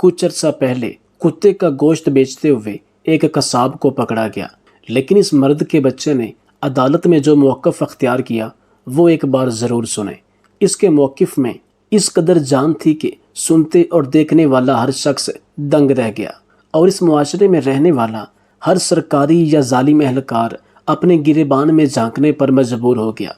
کچھ عرصہ پہلے کتے کا گوشت بیچتے ہوئے ایک قصاب کو پکڑا گیا، لیکن اس مرد کے بچے نے عدالت میں جو موقف اختیار کیا وہ ایک بار ضرور سنیں۔ اس کے موقف میں اس قدر جان تھی کہ سنتے اور دیکھنے والا ہر شخص دنگ رہ گیا، اور اس معاشرے میں رہنے والا ہر سرکاری یا ظالم اہلکار اپنے گریبان میں جھانکنے پر مجبور ہو گیا۔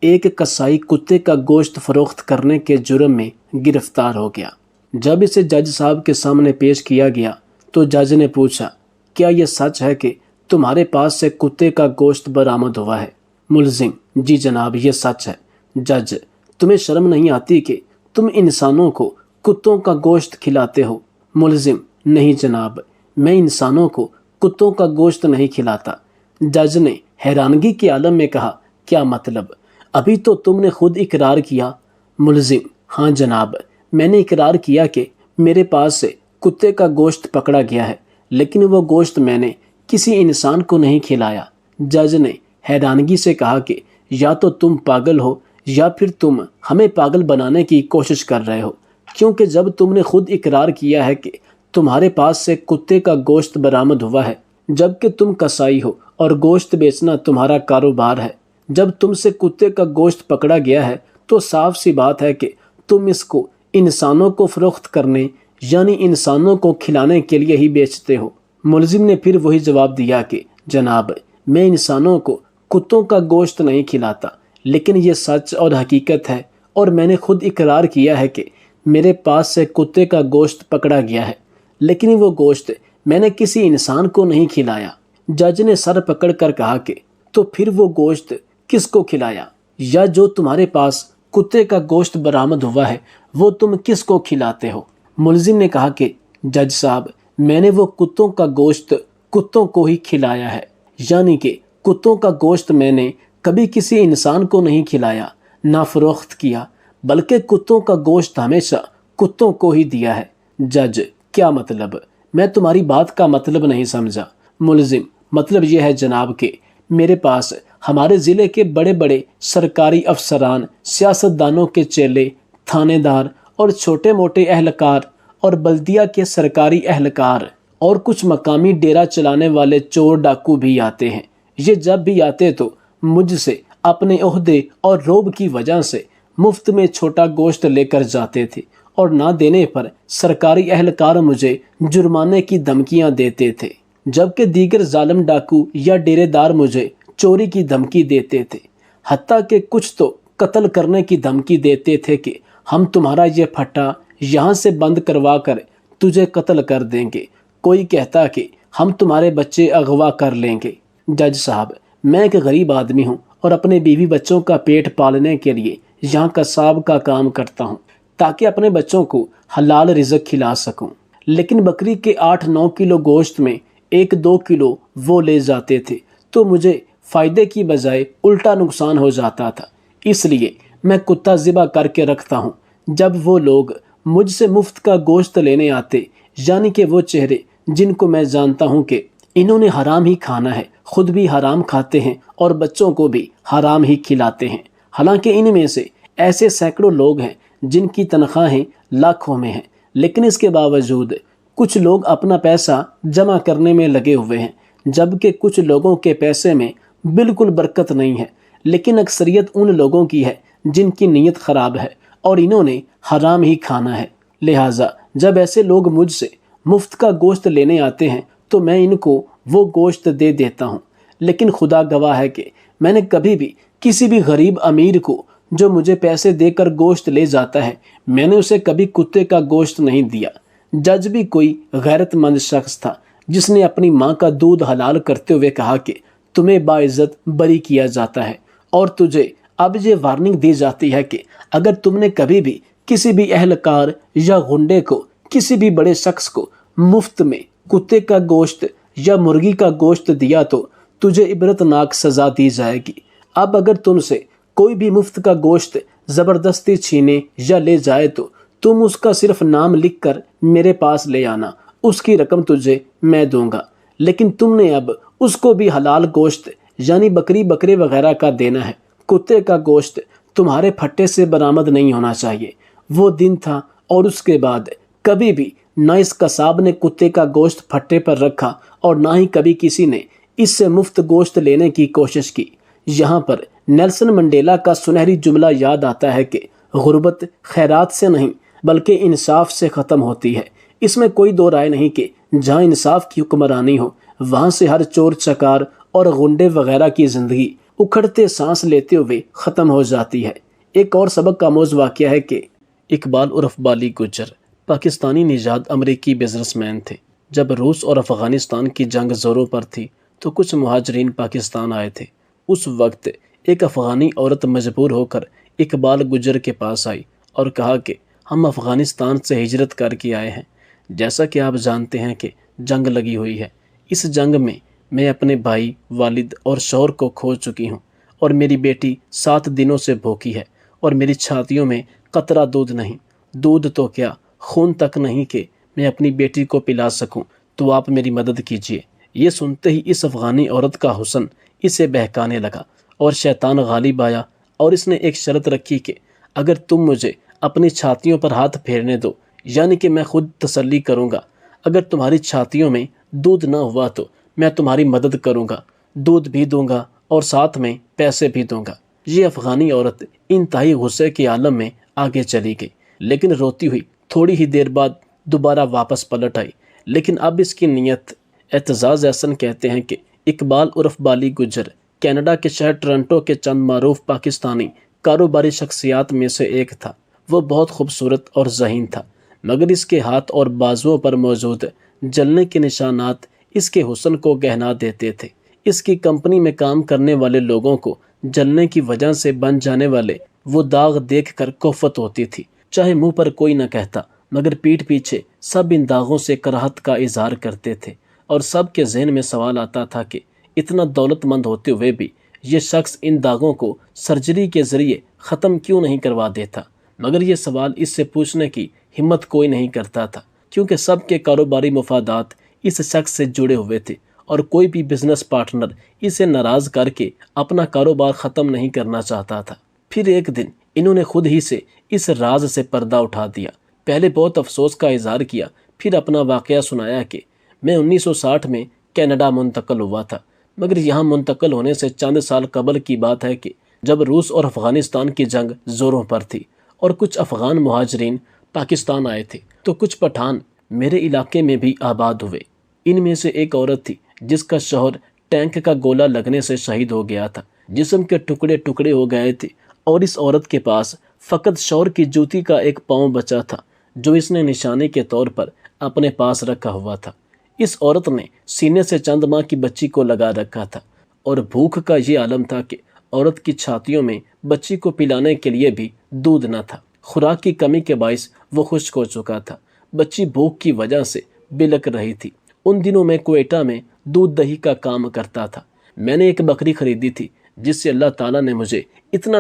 ایک قصائی کتے کا گوشت فروخت کرنے کے جرم میں گرفتار ہو گیا۔ جب اسے جج صاحب کے سامنے پیش کیا گیا تو جج نے پوچھا، کیا یہ سچ ہے کہ تمہارے پاس سے کتے کا گوشت برآمد ہوا ہے؟ ملزم: جی جناب، یہ سچ ہے۔ جج: تمہیں شرم نہیں آتی کہ تم انسانوں کو کتوں کا گوشت کھلاتے ہو؟ ملزم: نہیں جناب، میں انسانوں کو کتوں کا گوشت نہیں کھلاتا۔ جج نے حیرانگی کے عالم میں کہا، کیا مطلب؟ ابھی تو تم نے خود اقرار کیا۔ ملزم: ہاں جناب، میں نے اقرار کیا کہ میرے پاس سے کتے کا گوشت پکڑا گیا ہے، لیکن وہ گوشت میں نے کسی انسان کو نہیں کھلایا۔ جج نے حیرانگی سے کہا کہ یا تو تم پاگل ہو یا پھر تم ہمیں پاگل بنانے کی کوشش کر رہے ہو، کیونکہ جب تم نے خود اقرار کیا ہے کہ تمہارے پاس سے کتے کا گوشت برآمد ہوا ہے، جبکہ تم قصائی ہو اور گوشت بیچنا تمہارا کاروبار ہے، جب تم سے کتے کا گوشت پکڑا گیا ہے تو صاف سی بات ہے کہ تم اس کو انسانوں کو فروخت کرنے یعنی انسانوں کو کھلانے کے لیے ہی بیچتے ہو۔ ملزم نے پھر وہی جواب دیا کہ جناب، میں انسانوں کو کتوں کا گوشت نہیں کھلاتا، لیکن یہ سچ اور حقیقت ہے، اور میں نے خود اقرار کیا ہے کہ میرے پاس سے کتے کا گوشت پکڑا گیا ہے، لیکن وہ گوشت میں نے کسی انسان کو نہیں کھلایا۔ جج نے سر پکڑ کر کہا کہ تو پھر وہ گوشت کس کو کھلایا؟ یا جو تمہارے پاس کتے کا گوشت برآمد ہوا ہے وہ تم کس کو کھلاتے ہو؟ ملزم نے کہا کہ جج صاحب، میں نے وہ کتوں کا گوشت کتوں کو ہی کھلایا ہے، یعنی کہ کتوں کا گوشت میں نے کبھی کسی انسان کو نہیں کھلایا نہ فروخت کیا، بلکہ کتوں کا گوشت ہمیشہ کتوں کو ہی دیا ہے۔ جج: کیا مطلب؟ میں تمہاری بات کا مطلب نہیں سمجھا۔ ملزم: مطلب یہ ہے جناب کہ میرے پاس ہمارے ضلع کے بڑے بڑے سرکاری افسران، سیاستدانوں کے چیلے، تھانے دار اور چھوٹے موٹے اہلکار اور بلدیہ کے سرکاری اہلکار اور کچھ مقامی ڈیرا چلانے والے چور ڈاکو بھی آتے ہیں۔ یہ جب بھی آتے تو مجھ سے اپنے عہدے اور روب کی وجہ سے مفت میں چھوٹا گوشت لے کر جاتے تھے، اور نہ دینے پر سرکاری اہلکار مجھے جرمانے کی دھمکیاں دیتے تھے، جبکہ دیگر ظالم ڈاکو یا ڈیرے دار مجھے چوری کی دھمکی دیتے تھے، حتیٰ کہ کچھ تو قتل کرنے کی دھمکی دیتے تھے کہ ہم تمہارا یہ پھٹا یہاں سے بند کروا کر تجھے قتل کر دیں گے، کوئی کہتا کہ ہم تمہارے بچے اغوا کر لیں گے۔ جج صاحب، میں ایک غریب آدمی ہوں اور اپنے بیوی بچوں کا پیٹ پالنے کے لیے یہاں قصاب کا کام کرتا ہوں تاکہ اپنے بچوں کو حلال رزق کھلا سکوں، لیکن بکری کے 8-9 کلو گوشت میں 1-2 کلو وہ لے جاتے تھے تو مجھے فائدے کی بجائے الٹا نقصان ہو جاتا تھا۔ اس لیے میں کتا ذبح کر کے رکھتا ہوں۔ جب وہ لوگ مجھ سے مفت کا گوشت لینے آتے، یعنی کہ وہ چہرے جن کو میں جانتا ہوں کہ انہوں نے حرام ہی کھانا ہے، خود بھی حرام کھاتے ہیں اور بچوں کو بھی حرام ہی کھلاتے ہیں، حالانکہ ان میں سے ایسے سینکڑوں لوگ ہیں جن کی تنخواہیں لاکھوں میں ہیں، لیکن اس کے باوجود کچھ لوگ اپنا پیسہ جمع کرنے میں لگے ہوئے ہیں، جبکہ کچھ لوگوں کے پیسے میں بالکل برکت نہیں ہے، لیکن اکثریت ان لوگوں کی ہے جن کی نیت خراب ہے اور انہوں نے حرام ہی کھانا ہے۔ لہٰذا جب ایسے لوگ مجھ سے مفت کا گوشت لینے آتے ہیں تو میں ان کو وہ گوشت دے دیتا ہوں، لیکن خدا گواہ ہے کہ میں نے کبھی بھی کسی بھی غریب امیر کو جو مجھے پیسے دے کر گوشت لے جاتا ہے، میں نے اسے کبھی کتے کا گوشت نہیں دیا۔ جج بھی کوئی غیرت مند شخص تھا جس نے اپنی ماں کا دودھ حلال کرتے ہوئے کہا کہ تمہیں باعزت بری کیا جاتا ہے، اور تجھے اب یہ وارننگ دی جاتی ہے کہ اگر تم نے کبھی بھی کسی بھی اہلکار یا غنڈے کو، کسی بھی بڑے شخص کو مفت میں کتے کا گوشت یا مرغی کا گوشت دیا تو تجھے عبرتناک سزا دی جائے گی۔ اب اگر تم سے کوئی بھی مفت کا گوشت زبردستی چھینے یا لے جائے تو تم اس کا صرف نام لکھ کر میرے پاس لے آنا، اس کی رقم تجھے میں دوں گا، لیکن تم نے اب اس کو بھی حلال گوشت یعنی بکری بکرے وغیرہ کا دینا ہے۔ کتے کا گوشت تمہارے پھٹے سے برآمد نہیں ہونا چاہیے۔ وہ دن تھا اور اس کے بعد کبھی بھی نہ اس قصاب نے کتے کا گوشت پھٹے پر رکھا اور نہ ہی کبھی کسی نے اس سے مفت گوشت لینے کی کوشش کی۔ یہاں پر نیلسن منڈیلا کا سنہری جملہ یاد آتا ہے کہ غربت خیرات سے نہیں بلکہ انصاف سے ختم ہوتی ہے۔ اس میں کوئی دو رائے نہیں کہ جہاں انصاف کی حکمرانی ہو وہاں سے ہر چور چکار اور غنڈے وغیرہ کی زندگی اکھڑتے سانس لیتے ہوئے ختم ہو جاتی ہے۔ ایک اور سبق آموز واقعہ ہے کہ اقبال عرف بالی گجر پاکستانی نژاد امریکی بزنس مین تھے۔ جب روس اور افغانستان کی جنگ زوروں پر تھی تو کچھ مہاجرین پاکستان آئے تھے۔ اس وقت ایک افغانی عورت مجبور ہو کر اقبال گجر کے پاس آئی اور کہا کہ ہم افغانستان سے ہجرت کر کے آئے ہیں۔ جیسا کہ آپ جانتے ہیں کہ جنگ لگی ہوئی ہے، اس جنگ میں اپنے بھائی، والد اور شوہر کو کھو چکی ہوں اور میری بیٹی 7 دنوں سے بھوکی ہے اور میری چھاتیوں میں قطرہ دودھ نہیں، دودھ تو کیا خون تک نہیں کہ میں اپنی بیٹی کو پلا سکوں، تو آپ میری مدد کیجیے۔ یہ سنتے ہی اس افغانی عورت کا حسن اسے بہکانے لگا اور شیطان غالب آیا اور اس نے ایک شرط رکھی کہ اگر تم مجھے اپنی چھاتیوں پر ہاتھ پھیرنے دو یعنی کہ میں خود تسلی کروں گا، اگر تمہاری چھاتیوں میں دودھ نہ ہوا تو میں تمہاری مدد کروں گا، دودھ بھی دوں گا اور ساتھ میں پیسے بھی دوں گا۔ یہ افغانی عورت انتہائی غصے کے عالم میں آگے چلی گئی، لیکن روتی ہوئی تھوڑی ہی دیر بعد دوبارہ واپس پلٹ آئی۔ لیکن اب اس کی نیت اعتزاز احسن کہتے ہیں کہ اقبال عرف بالی گجر کینیڈا کے شہر ٹورنٹو کے چند معروف پاکستانی کاروباری شخصیات میں سے ایک تھا۔ وہ بہت خوبصورت اور ذہین تھا، مگر اس کے ہاتھ اور بازوؤں پر موجود جلنے کے نشانات اس کے حسن کو گہنا دیتے تھے۔ اس کی کمپنی میں کام کرنے والے لوگوں کو جلنے کی وجہ سے بن جانے والے وہ داغ دیکھ کر کوفت ہوتی تھی۔ چاہے منہ پر کوئی نہ کہتا مگر پیٹھ پیچھے سب ان داغوں سے کراہت کا اظہار کرتے تھے، اور سب کے ذہن میں سوال آتا تھا کہ اتنا دولت مند ہوتے ہوئے بھی یہ شخص ان داغوں کو سرجری کے ذریعے ختم کیوں نہیں کروا دیتا؟ مگر یہ سوال اس سے پوچھنے کی ہمت کوئی نہیں کرتا تھا، کیونکہ سب کے کاروباری مفادات اس شخص سے جڑے ہوئے تھے اور کوئی بھی بزنس پارٹنر اسے ناراض کر کے اپنا کاروبار ختم نہیں کرنا چاہتا تھا۔ پھر ایک دن انہوں نے خود ہی سے اس راز سے پردہ اٹھا دیا۔ پہلے بہت افسوس کا اظہار کیا، پھر اپنا واقعہ سنایا کہ میں 1960 میں کینیڈا منتقل ہوا تھا، مگر یہاں منتقل ہونے سے چند سال قبل کی بات ہے کہ جب روس اور افغانستان کی جنگ زوروں پر تھی اور کچھ افغان مہاجرین پاکستان آئے تھے تو کچھ پٹھان میرے علاقے میں بھی آباد ہوئے۔ ان میں سے ایک عورت تھی جس کا شوہر ٹینک کا گولہ لگنے سے شہید ہو گیا تھا، جسم کے ٹکڑے ٹکڑے ہو گئے تھے، اور اس عورت کے پاس فقط شوہر کی جوتی کا ایک پاؤں بچا تھا جو اس نے نشانی کے طور پر اپنے پاس رکھا ہوا تھا۔ اس عورت نے سینے سے چند ماہ کی بچی کو لگا رکھا تھا، اور بھوک کا یہ عالم تھا کہ عورت کی چھاتیوں میں بچی کو پلانے کے لیے بھی دودھ نہ تھا۔ خوراک کی کمی کے باعث وہ خشک ہو چکا تھا، بچی بھوک کی وجہ سے بلک رہی تھی۔ ان دنوں میں کوئٹہ میں دودھ دہی کا کام کرتا تھا۔ میں نے ایک بکری خریدی تھی جس سے اللہ تعالیٰ نے مجھے اتنا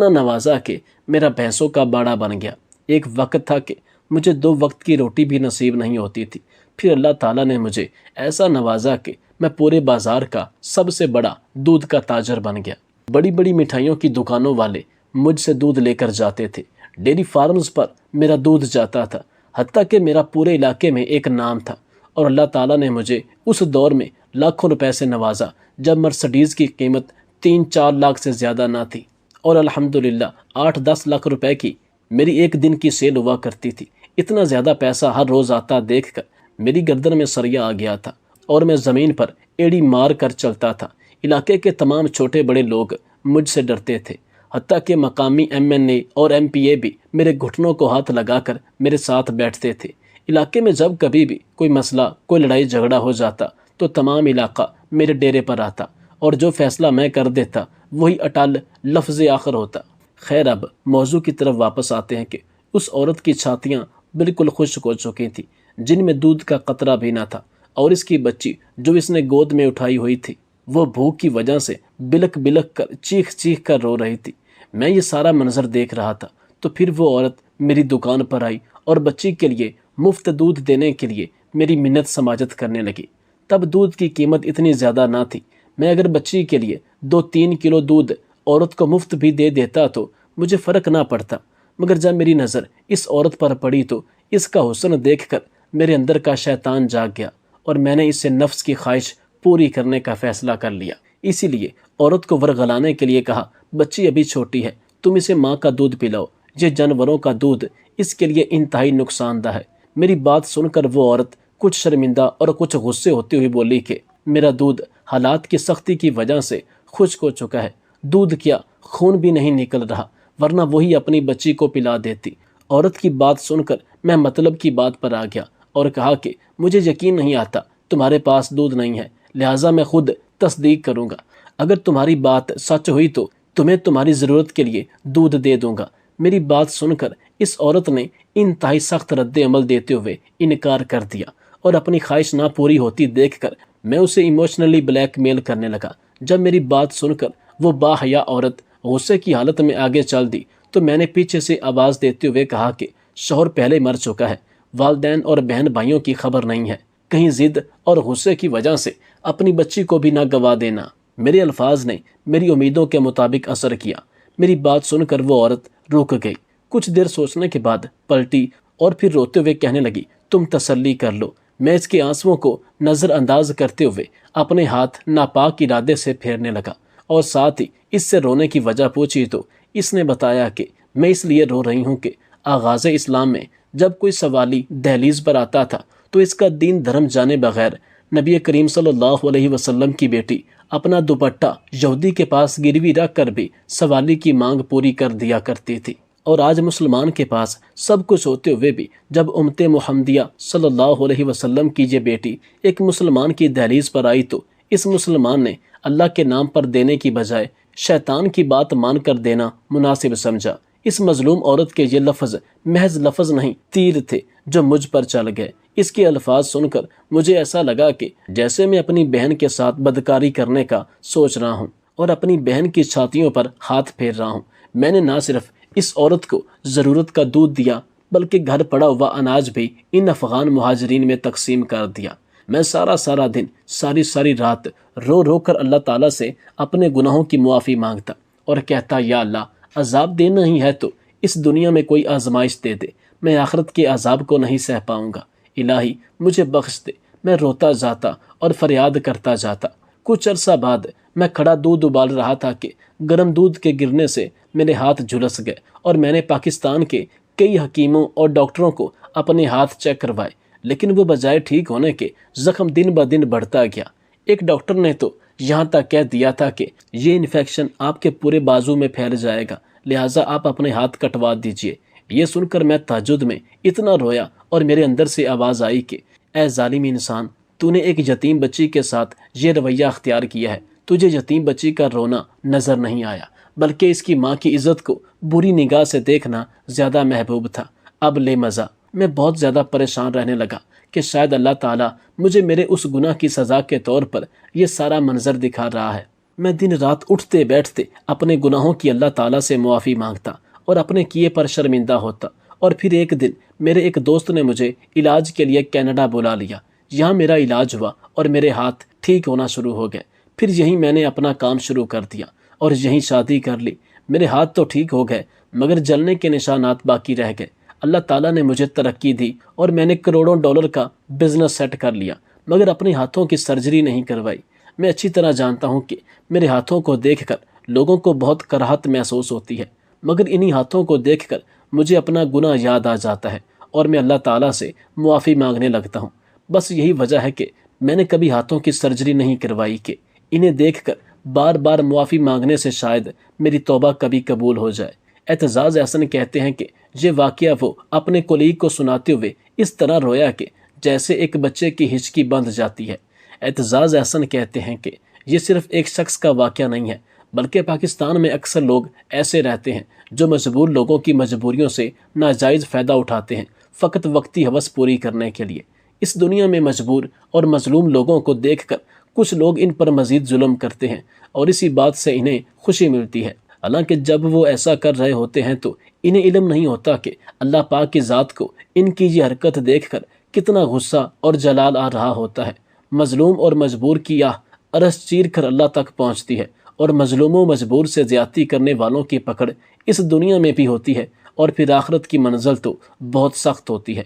نوازا کہ میرا بھینسوں کا باڑا بن گیا۔ ایک وقت تھا کہ مجھے 2 وقت کی روٹی بھی نصیب نہیں ہوتی تھی، پھر اللہ تعالیٰ نے مجھے ایسا نوازا کہ میں پورے بازار کا سب سے بڑا دودھ کا تاجر بن گیا۔ بڑی بڑی مٹھائیوں کی دکانوں والے مجھ سے دودھ لے کر جاتے تھے، ڈیری فارمز پر میرا دودھ جاتا تھا، حتیٰ کہ میرا پورے علاقے میں ایک نام تھا۔ اور اللہ تعالیٰ نے مجھے اس دور میں لاکھوں روپے سے نوازا جب مرسڈیز کی قیمت 3-4 لاکھ سے زیادہ نہ تھی، اور الحمدللہ 8-10 لاکھ روپے کی میری ایک دن کی سیل ہوا کرتی تھی۔ اتنا زیادہ پیسہ ہر روز آتا دیکھ کر میری گردن میں سریا آ گیا تھا اور میں زمین پر ایڑی مار کر چلتا تھا۔ علاقے کے تمام چھوٹے بڑے لوگ مجھ سے ڈرتے تھے، حتیٰ کہ مقامی MNA اور MPA بھی میرے گھٹنوں کو ہاتھ لگا کر میرے ساتھ بیٹھتے تھے۔ علاقے میں جب کبھی بھی کوئی مسئلہ، کوئی لڑائی جھگڑا ہو جاتا تو تمام علاقہ میرے ڈیرے پر آتا، اور جو فیصلہ میں کر دیتا وہی اٹل لفظ آخر ہوتا۔ خیر، اب موضوع کی طرف واپس آتے ہیں کہ اس عورت کی چھاتیاں بالکل خشک ہو چکی تھیں، جن میں دودھ کا قطرہ بھی نہ تھا، اور اس کی بچی جو اس نے گود میں اٹھائی ہوئی تھی وہ بھوک کی وجہ سے بلک بلک کر چیخ چیخ کر رو رہی تھی۔ میں یہ سارا منظر دیکھ رہا تھا تو پھر وہ عورت میری دکان پر آئی اور بچی کے لیے مفت دودھ دینے کے لیے میری منت سماجت کرنے لگی۔ تب دودھ کی قیمت اتنی زیادہ نہ تھی، میں اگر بچی کے لیے 2-3 کلو دودھ عورت کو مفت بھی دے دیتا تو مجھے فرق نہ پڑتا، مگر جب میری نظر اس عورت پر پڑی تو اس کا حسن دیکھ کر میرے اندر کا شیطان جاگ گیا اور میں نے اس سے نفس کی خواہش پوری کرنے کا فیصلہ کر لیا۔ اسی لیے عورت کو ورغلانے کے لیے کہا، بچی ابھی چھوٹی ہے، تم اسے ماں کا دودھ پلاؤ، یہ جانوروں کا دودھ اس کے لیے انتہائی نقصان دہ ہے۔ میری بات سن کر وہ عورت کچھ شرمندہ اور کچھ غصے ہوتے ہوئے بولی کہ میرا دودھ حالات کی سختی کی وجہ سے خشک ہو چکا ہے، دودھ کیا خون بھی نہیں نکل رہا، ورنہ وہی اپنی بچی کو پلا دیتی۔ عورت کی بات سن کر میں مطلب کی بات پر آ گیا اور کہا کہ مجھے یقین نہیں آتا تمہارے پاس دودھ نہیں ہے، لہٰذا میں خود تصدیق کروں گا۔ اگر تمہاری بات سچ ہوئی تو تمہیں تمہاری ضرورت کے لیے دودھ دے دوں گا۔ میری بات سن کر اس عورت نے انتہائی سخت رد عمل دیتے ہوئے انکار کر دیا اور اپنی خواہش نہ پوری ہوتی دیکھ کر میں اسے ایموشنلی بلیک میل کرنے لگا۔ جب میری بات سن کر وہ باحیا عورت غصے کی حالت میں آگے چل دی تو میں نے پیچھے سے آواز دیتے ہوئے کہا کہ شوہر پہلے مر چکا ہے، والدین اور بہن بھائیوں کی خبر نہیں ہے، کہیں ضد اور غصے کی وجہ سے اپنی بچی کو بھی نہ گوا دینا۔ میرے الفاظ نے میری امیدوں کے مطابق اثر کیا۔ میری بات سن کر وہ عورت رک گئی، کچھ دیر سوچنے کے بعد پلٹی اور پھر روتے ہوئے کہنے لگی، تم تسلی کر لو۔ میں اس کے آنسوؤں کو نظر انداز کرتے ہوئے اپنے ہاتھ ناپاک ارادے سے پھیرنے لگا اور ساتھ ہی اس سے رونے کی وجہ پوچھی تو اس نے بتایا کہ میں اس لیے رو رہی ہوں کہ آغاز اسلام میں جب کوئی سوالی دہلیز پر آتا تھا تو اس کا دین دھرم جانے بغیر نبی کریم صلی اللہ علیہ وسلم کی بیٹی اپنا دوپٹہ یہودی کے پاس گروی رکھ کر بھی سوالی کی مانگ پوری کر دیا کرتی تھی، اور آج مسلمان کے پاس سب کچھ ہوتے ہوئے بھی جب امت محمدیہ صلی اللہ علیہ وسلم کی یہ بیٹی ایک مسلمان کی دہلیز پر آئی تو اس مسلمان نے اللہ کے نام پر دینے کی بجائے شیطان کی بات مان کر دینا مناسب سمجھا۔ اس مظلوم عورت کے یہ لفظ محض لفظ نہیں، تیر تھے جو مجھ پر چل گئے۔ اس کے الفاظ سن کر مجھے ایسا لگا کہ جیسے میں اپنی بہن کے ساتھ بدکاری کرنے کا سوچ رہا ہوں اور اپنی بہن کی چھاتیوں پر ہاتھ پھیر رہا ہوں۔ میں نے نہ صرف اس عورت کو ضرورت کا دودھ دیا بلکہ گھر پڑا ہوا اناج بھی ان افغان مہاجرین میں تقسیم کر دیا۔ میں سارا دن ساری رات رو رو کر اللہ تعالیٰ سے اپنے گناہوں کی معافی مانگتا اور کہتا، یا اللہ، عذاب دینا ہی ہے تو اس دنیا میں کوئی آزمائش دے دے، میں آخرت کے عذاب کو نہیں سہ پاؤں گا، الہی مجھے بخش دے۔ میں روتا جاتا اور فریاد کرتا جاتا۔ کچھ عرصہ بعد میں کھڑا دودھ ابال رہا تھا کہ گرم دودھ کے گرنے سے میرے ہاتھ جھلس گئے اور میں نے پاکستان کے کئی حکیموں اور ڈاکٹروں کو اپنے ہاتھ چیک کروائے، لیکن وہ بجائے ٹھیک ہونے کے زخم دن بدن بڑھتا گیا۔ ایک ڈاکٹر نے تو یہاں تک کہہ دیا تھا کہ یہ انفیکشن آپ کے پورے بازو میں پھیل جائے گا، لہٰذا آپ اپنے ہاتھ کٹوا دیجئے۔ یہ سن کر میں تعجب میں اتنا رویا اور میرے اندر سے آواز آئی کہ اے ظالم انسان، تو نے ایک یتیم بچی کے ساتھ یہ رویہ اختیار کیا ہے۔ تجھے یتیم بچی کا رونا نظر نہیں آیا بلکہ اس کی ماں کی عزت کو بری نگاہ سے دیکھنا زیادہ محبوب تھا۔ اب لے مزہ۔ میں بہت زیادہ پریشان رہنے لگا کہ شاید اللہ تعالیٰ مجھے میرے اس گناہ کی سزا کے طور پر یہ سارا منظر دکھا رہا ہے۔ میں دن رات اٹھتے بیٹھتے اپنے گناہوں کی اللہ تعالیٰ سے معافی مانگتا اور اپنے کیے پر شرمندہ ہوتا، اور پھر ایک دن میرے ایک دوست نے مجھے علاج کے لیے کینیڈا بلا لیا۔ یہاں میرا علاج ہوا اور میرے ہاتھ ٹھیک ہونا شروع ہو گئے۔ پھر یہیں میں نے اپنا کام شروع کر دیا اور یہیں شادی کر لی۔ میرے ہاتھ تو ٹھیک ہو گئے مگر جلنے کے نشانات باقی رہ گئے۔ اللہ تعالیٰ نے مجھے ترقی دی اور میں نے کروڑوں ڈالر کا بزنس سیٹ کر لیا، مگر اپنے ہاتھوں کی سرجری نہیں کروائی۔ میں اچھی طرح جانتا ہوں کہ میرے ہاتھوں کو دیکھ کر لوگوں کو بہت کراہت محسوس ہوتی ہے، مگر انہی ہاتھوں کو دیکھ کر مجھے اپنا گناہ یاد آ جاتا ہے اور میں اللہ تعالیٰ سے معافی مانگنے لگتا ہوں۔ بس یہی وجہ ہے کہ میں نے کبھی ہاتھوں کی سرجری نہیں کروائی کہ انہیں دیکھ کر بار بار معافی مانگنے سے شاید میری توبہ کبھی قبول ہو جائے۔ اعتزاز احسن کہتے ہیں کہ یہ واقعہ وہ اپنے کولیگ کو سناتے ہوئے اس طرح رویا کہ جیسے ایک بچے کی ہچکی بندھ جاتی ہے۔ اعتزاز احسن کہتے ہیں کہ یہ صرف ایک شخص کا واقعہ نہیں ہے بلکہ پاکستان میں اکثر لوگ ایسے رہتے ہیں جو مجبور لوگوں کی مجبوریوں سے ناجائز فائدہ اٹھاتے ہیں فقط وقتی ہوس پوری کرنے کے لیے۔ اس دنیا میں مجبور اور مظلوم لوگوں کو دیکھ کر کچھ لوگ ان پر مزید ظلم کرتے ہیں اور اسی بات سے انہیں خوشی ملتی ہے، حالانکہ جب وہ ایسا کر رہے ہوتے ہیں تو انہیں علم نہیں ہوتا کہ اللہ پاک کی ذات کو ان کی یہ حرکت دیکھ کر کتنا غصہ اور جلال آ رہا ہوتا ہے۔ مظلوم اور مجبور کی آہ عرش چیر کر اللہ تک پہنچتی ہے اور مظلوم و مجبور سے زیادتی کرنے والوں کی پکڑ اس دنیا میں بھی ہوتی ہے اور پھر آخرت کی منزل تو بہت سخت ہوتی ہے۔